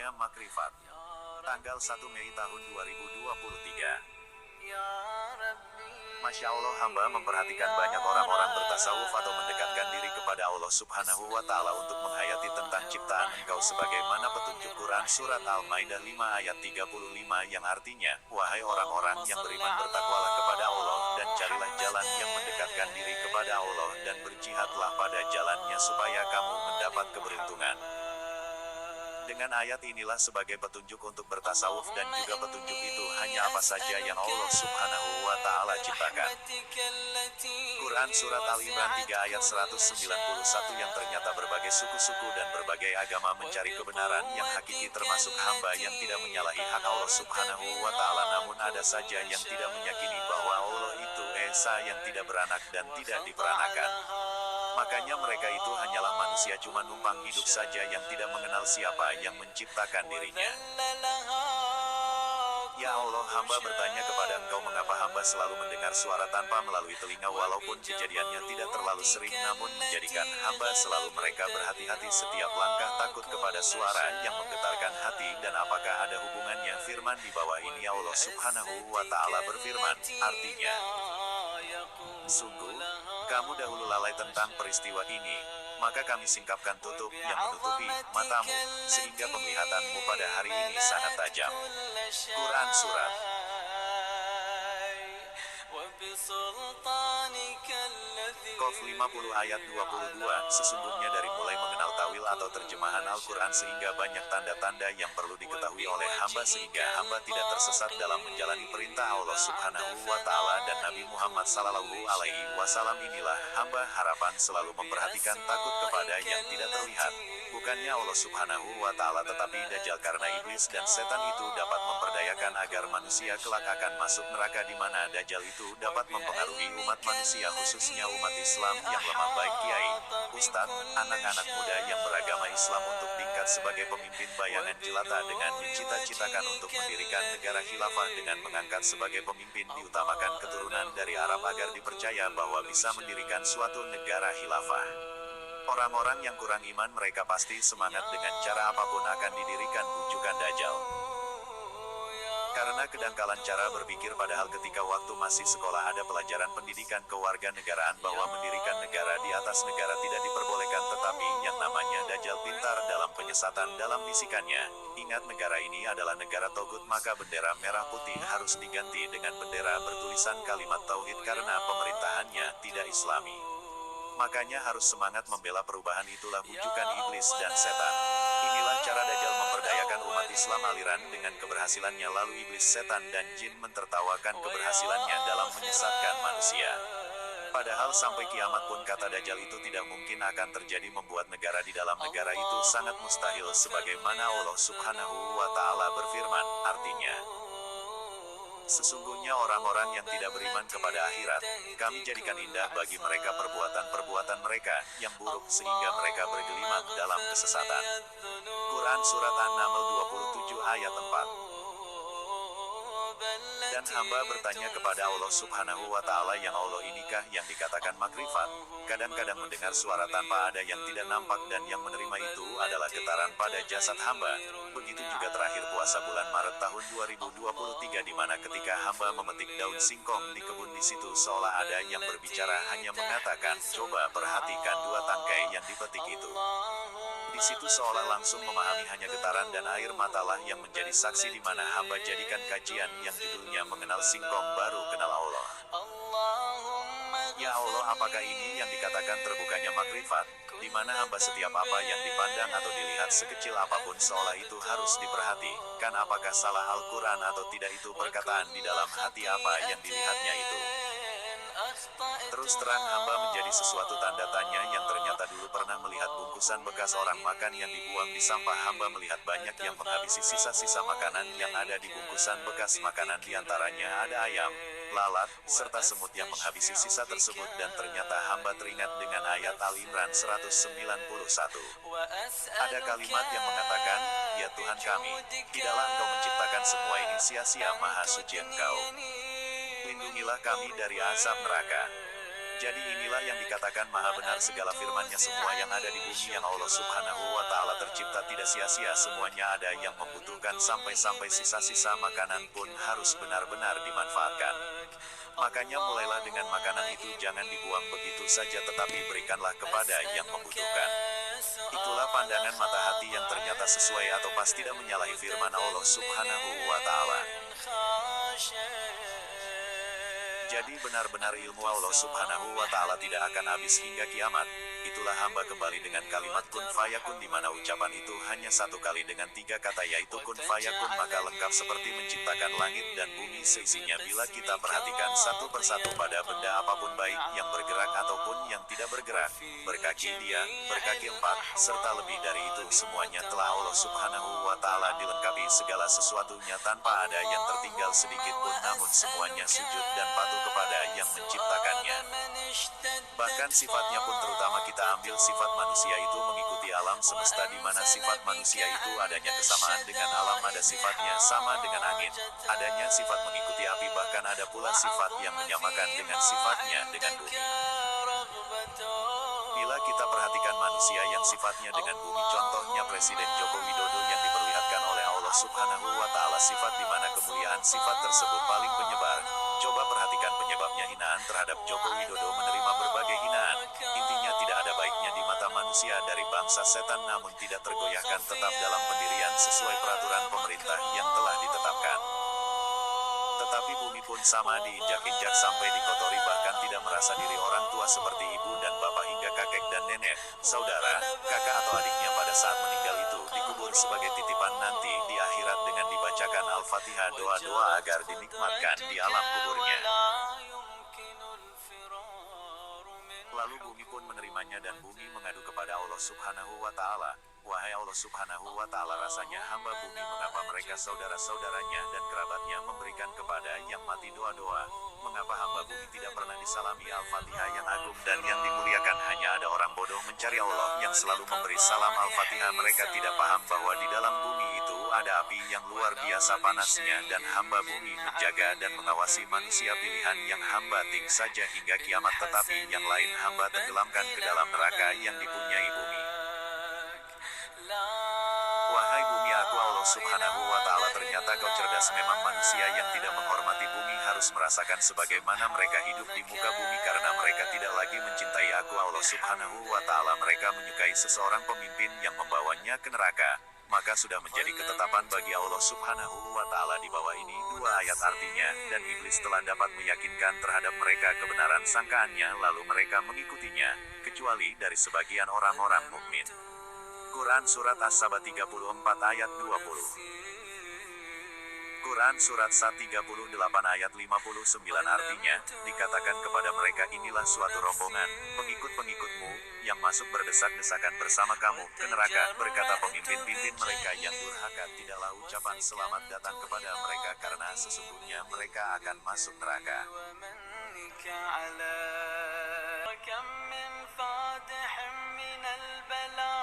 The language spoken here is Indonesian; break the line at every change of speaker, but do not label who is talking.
Kajiannya Makrifat. Tanggal 1 Mei tahun 2023. Masya Allah, hamba memperhatikan banyak orang-orang bertasawuf atau mendekatkan diri kepada Allah Subhanahu wa Ta'ala untuk menghayati tentang ciptaan Engkau sebagaimana petunjuk Quran Surat Al-Maidah 5 ayat 35 yang artinya, wahai orang-orang yang beriman, bertakwalah kepada Allah dan carilah jalan yang mendekatkan diri kepada Allah dan berjihadlah pada jalannya supaya kamu mendapat keberuntungan. Dengan ayat inilah sebagai petunjuk untuk bertasawuf dan juga petunjuk itu hanya apa saja yang Allah Subhanahu wa Ta'ala ciptakan. Quran Surat Al-Imran 3 ayat 191 yang ternyata berbagai suku-suku dan berbagai agama mencari kebenaran yang hakiki termasuk hamba yang tidak menyalahi hak Allah Subhanahu wa Ta'ala, namun ada saja yang tidak meyakini bahwa Allah itu Esa yang tidak beranak dan tidak diperanakan. Makanya mereka itu hanyalah manusia cuma numpang hidup saja yang tidak mengenal siapa yang menciptakan dirinya. Ya Allah, hamba bertanya kepada Engkau, mengapa hamba selalu mendengar suara tanpa melalui telinga walaupun kejadiannya tidak terlalu sering, namun menjadikan hamba selalu mereka berhati-hati setiap langkah takut kepada suara yang menggetarkan hati, dan apakah ada hubungannya firman di bawah ini? Allah Subhanahu wa Ta'ala berfirman, artinya, sungguh, kamu dahulu lalai tentang peristiwa ini, maka kami singkapkan tutup yang menutupi matamu, sehingga penglihatanmu pada hari ini sangat tajam. Quran Surat Qaf 50 ayat 22, sesungguhnya dari mulai mengenal tawil atau terjemahan Al-Quran sehingga banyak tanda-tanda yang perlu diketahui oleh hamba sehingga hamba tidak tersesat dalam menjalani perintah Allah Subhanahu wa Ta'ala dan Nabi Muhammad Sallallahu Alaihi Wasallam. Inilah hamba harapan selalu memperhatikan takut kepada yang tidak terlihat, bukannya Allah Subhanahu wa Ta'ala tetapi Dajjal, karena iblis dan setan itu dapat memperdayakan agar manusia kelak akan masuk neraka, di mana Dajjal itu dapat mempengaruhi umat manusia khususnya umat Islam yang lemah, baik kiai, ustadz, anak-anak muda yang beragama Islam untuk diangkat sebagai pemimpin bayangan jelata dengan dicita-citakan untuk mendirikan negara khilafah dengan mengangkat sebagai pemimpin diutamakan keturunan dari Arab agar dipercaya bahwa bisa mendirikan suatu negara khilafah. Orang-orang yang kurang iman mereka pasti semangat dengan cara apapun akan didirikan bujukan Dajjal. Karena kedangkalan cara berpikir, padahal ketika waktu masih sekolah ada pelajaran pendidikan kewarganegaraan bahwa mendirikan negara di atas negara tidak diperbolehkan, tetapi yang namanya Dajjal pintar dalam penyesatan dalam bisikannya. Ingat, negara ini adalah negara Togut, maka bendera merah putih harus diganti dengan bendera bertulisan kalimat Tauhid karena pemerintahannya tidak Islami. Makanya harus semangat membela perubahan, itulah bujukan iblis dan setan. Inilah cara Dajjal memperdayakan umat Islam aliran dengan keberhasilannya, lalu iblis, setan, dan jin mentertawakan keberhasilannya dalam menyesatkan manusia. Padahal sampai kiamat pun kata Dajjal itu tidak mungkin akan terjadi, membuat negara di dalam negara itu sangat mustahil sebagaimana Allah Subhanahu wa Ta'ala berfirman, artinya, sesungguhnya orang-orang yang tidak beriman kepada akhirat, kami jadikan indah bagi mereka perbuatan-perbuatan mereka yang buruk sehingga mereka bergelimang dalam kesesatan. Quran Surat An-Naml 27 ayat 4. Dan hamba bertanya kepada Allah Subhanahu wa Ta'ala, yang Allah inikah yang dikatakan makrifat? Kadang-kadang mendengar suara tanpa ada yang tidak nampak, dan yang menerima itu adalah getaran pada jasad hamba. Begitu juga terakhir puasa bulan Maret tahun 2023, di mana ketika hamba memetik daun singkong di kebun, di situ seolah ada yang berbicara hanya mengatakan, coba perhatikan dua tangkai yang dipetik itu. Di situ seolah langsung memahami, hanya getaran dan air matalah yang menjadi saksi, di mana hamba jadikan kajian yang judulnya mengenal singkong baru kenal Allah. Ya Allah, apakah ini yang dikatakan terbukanya makrifat, di mana hamba setiap apa yang dipandang atau dilihat sekecil apapun seolah itu harus diperhatikan, apakah salah Al-Quran atau tidak itu perkataan di dalam hati apa yang dilihatnya itu. Terus terang hamba menjadi sesuatu tanda tanya, yang ternyata dulu pernah melihat bungkusan bekas orang makan yang dibuang di sampah. Hamba melihat banyak yang menghabisi sisa-sisa makanan yang ada di bungkusan bekas makanan, diantaranya ada ayam, lalat, serta semut yang menghabisi sisa tersebut, dan ternyata hamba teringat dengan ayat Al-Imran 191. Ada kalimat yang mengatakan, ya Tuhan kami, tidaklah Engkau menciptakan semua ini sia-sia, maha suci Engkau. Lindungilah kami dari azab neraka. Jadi inilah yang dikatakan maha benar segala firman-Nya, semua yang ada di bumi yang Allah Subhanahu wa Ta'ala tercipta tidak sia-sia, semuanya ada yang membutuhkan, sampai-sampai sisa-sisa makanan pun harus benar-benar dimanfaatkan. Makanya mulailah dengan makanan itu jangan dibuang begitu saja, tetapi berikanlah kepada yang membutuhkan. Itulah pandangan mata hati yang ternyata sesuai atau pas tidak menyalahi firman Allah Subhanahu wa Ta'ala. Jadi benar-benar ilmu Allah Subhanahu wa Ta'ala tidak akan habis hingga kiamat. Itulah hamba kembali dengan kalimat kun fayakun, di mana ucapan itu hanya satu kali dengan tiga kata, yaitu kun fayakun, maka lengkap seperti menciptakan langit dan bumi seisinya. Bila kita perhatikan satu persatu pada benda apapun, baik yang bergerak ataupun yang tidak bergerak, berkaki dia, berkaki empat, serta lebih dari itu, semuanya telah Allah Subhanahu wa Ta'ala dilengkapi segala sesuatunya tanpa ada yang tertinggal sedikit pun, namun semuanya sujud dan patuh kepada yang menciptakannya. Bahkan sifatnya pun, terutama kita ambil sifat manusia itu mengikuti alam semesta, di mana sifat manusia itu adanya kesamaan dengan alam, ada sifatnya sama dengan angin, adanya sifat mengikuti api, bahkan ada pula sifat yang menyamakan dengan sifatnya dengan bumi. Bila kita perhatikan manusia yang sifatnya dengan bumi, contohnya Presiden Joko Widodo yang diperlihatkan oleh Allah Subhanahu wa Ta'ala sifat di mana kemuliaan sifat tersebut paling penyebar. Coba perhatikan penyebabnya, hinaan terhadap Joko Widodo menerima berbagai hinaan. Intinya tidak ada baiknya di mata manusia dari bangsa setan, namun tidak tergoyahkan, tetap dalam pendirian sesuai peraturan pemerintah yang telah ditetapkan. Tetapi bumi pun sama, diinjak-injak sampai dikotori, bahkan tidak merasa diri orang tua seperti ibu dan bapak hingga kakek dan nenek, saudara, kakak atau adiknya pada saat meninggal itu dikubur sebagai titipan nanti di akhirat dengan dibacakan Al-Fatihah, doa-doa agar dinikmatkan di alam kuburnya. Lalu bumi pun menerimanya dan bumi mengadu kepada Allah Subhanahu wa Ta'ala. Wahai Allah Subhanahu wa Ta'ala, rasanya hamba bumi mengapa mereka saudara-saudaranya dan kerabatnya memberikan kepada yang mati doa-doa. Mengapa hamba bumi tidak pernah disalami Al-Fatihah yang agung dan yang dimuliakan? Hanya ada orang bodoh mencari Allah yang selalu memberi salam Al-Fatihah. Mereka tidak paham bahwa di dalam bumi itu ada api yang luar biasa panasnya, dan hamba bumi menjaga dan mengawasi manusia pilihan yang hamba ting saja hingga kiamat, tetapi yang lain hamba tenggelamkan ke dalam neraka yang dipunyai bumi. Wahai bumi, aku Allah Subhanahu wa Ta'ala, ternyata kau cerdas. Memang manusia yang tidak menghormati bumi harus merasakan sebagaimana mereka hidup di muka bumi, karena mereka tidak lagi mencintai aku Allah Subhanahu wa Ta'ala. Mereka menyukai seseorang pemimpin yang membawanya ke neraka. Maka sudah menjadi ketetapan bagi Allah Subhanahu wa Ta'ala di bawah ini dua ayat artinya, dan iblis telah dapat meyakinkan terhadap mereka kebenaran sangkaannya, lalu mereka mengikutinya, kecuali dari sebagian orang-orang mukmin. Quran Surat As-Saba 34 ayat 20. Quran Surat Sad 38 ayat 59 artinya, dikatakan kepada mereka, inilah suatu rombongan, pengikut-pengikutmu, yang masuk berdesak-desakan bersama kamu ke neraka. Berkata pemimpin-pimpin mereka yang durhaka, tidaklah ucapan selamat datang kepada mereka, karena sesungguhnya mereka akan masuk neraka.
وكم من فاتح من البلاء